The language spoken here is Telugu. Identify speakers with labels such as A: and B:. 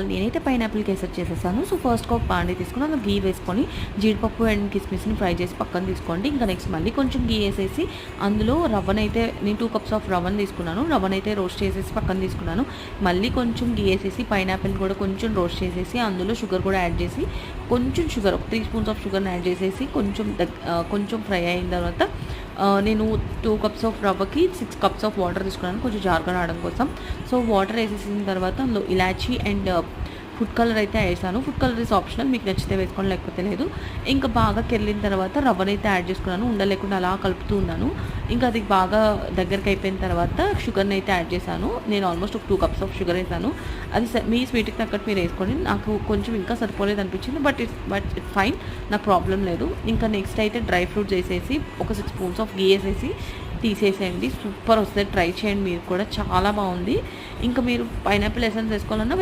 A: నేనైతే పైనాపిల్ కేసరి చేసేసాను. సో ఫస్ట్‌గా ఒక బాండీ తీసుకొని అందులో ఘీ వేసుకొని జీడిపప్పు అండ్ కిస్మిస్‌ని ఫ్రై చేసి పక్కన తీసుకోండి. ఇంకా నెక్స్ట్ మళ్ళీ కొంచెం ఘీ ఏసేసి అందులో రవ్వనైతే నేను 2 కప్స్ ఆఫ్ రవ్వను తీసుకున్నాను. రవ్వనైతే రోస్ట్ చేసేసి పక్కన తీసుకున్నాను. మళ్ళీ కొంచెం ఘీ ఏసేసి పైనాపిల్ కూడా కొంచెం రోస్ట్ చేసేసి అందులో షుగర్ కూడా యాడ్ చేసి కొంచెం షుగర్ ఒక 3 స్పూన్స్ ఆఫ్ షుగర్‌ని యాడ్ చేసేసి కొంచెం ఫ్రై అయిన తర్వాత నేను 2 కప్స్ ఆఫ్ రవ్వకి 6 కప్స్ ఆఫ్ వాటర్ తీసుకున్నాను. కొంచెం జారుగా రావడం కోసం. సో వాటర్ ఏసేసిన తర్వాత అందులో ఇలాచీ అండ్ ఫుడ్ కలర్ అయితే వేసాను. ఫుడ్ కలర్ ఇస్ ఆప్షనల్, మీకు నచ్చితే వేసుకోండి లేకపోతే లేదు. ఇంకా బాగా కెళ్ళిన తర్వాత రవ్వనైతే యాడ్ చేసుకున్నాను. ఉండలేకుండా అలా కలుపుతూ ఉన్నాను. ఇంకా అది బాగా దగ్గరికి అయిపోయిన తర్వాత షుగర్ని అయితే యాడ్ చేశాను. నేను ఆల్మోస్ట్ ఒక 2 కప్స్ ఆఫ్ షుగర్ వేసాను. అది మీ స్వీట్కి తగ్గట్టు మీరు వేసుకోండి. నాకు కొంచెం ఇంకా సరిపోలేదు అనిపించింది, బట్ ఇట్స్ ఫైన్, నాకు ప్రాబ్లం లేదు. ఇంకా నెక్స్ట్ అయితే డ్రై ఫ్రూట్స్ వేసేసి ఒక 6 స్పూన్స్ ఆఫ్ ఘీ వేసేసి తీసేసేయండి. సూపర్ వస్తుంది, ట్రై చేయండి మీరు కూడా, చాలా బాగుంది. ఇంకా మీరు పైనాపిల్ ఎసెన్స్ వేసుకోవాలన్నా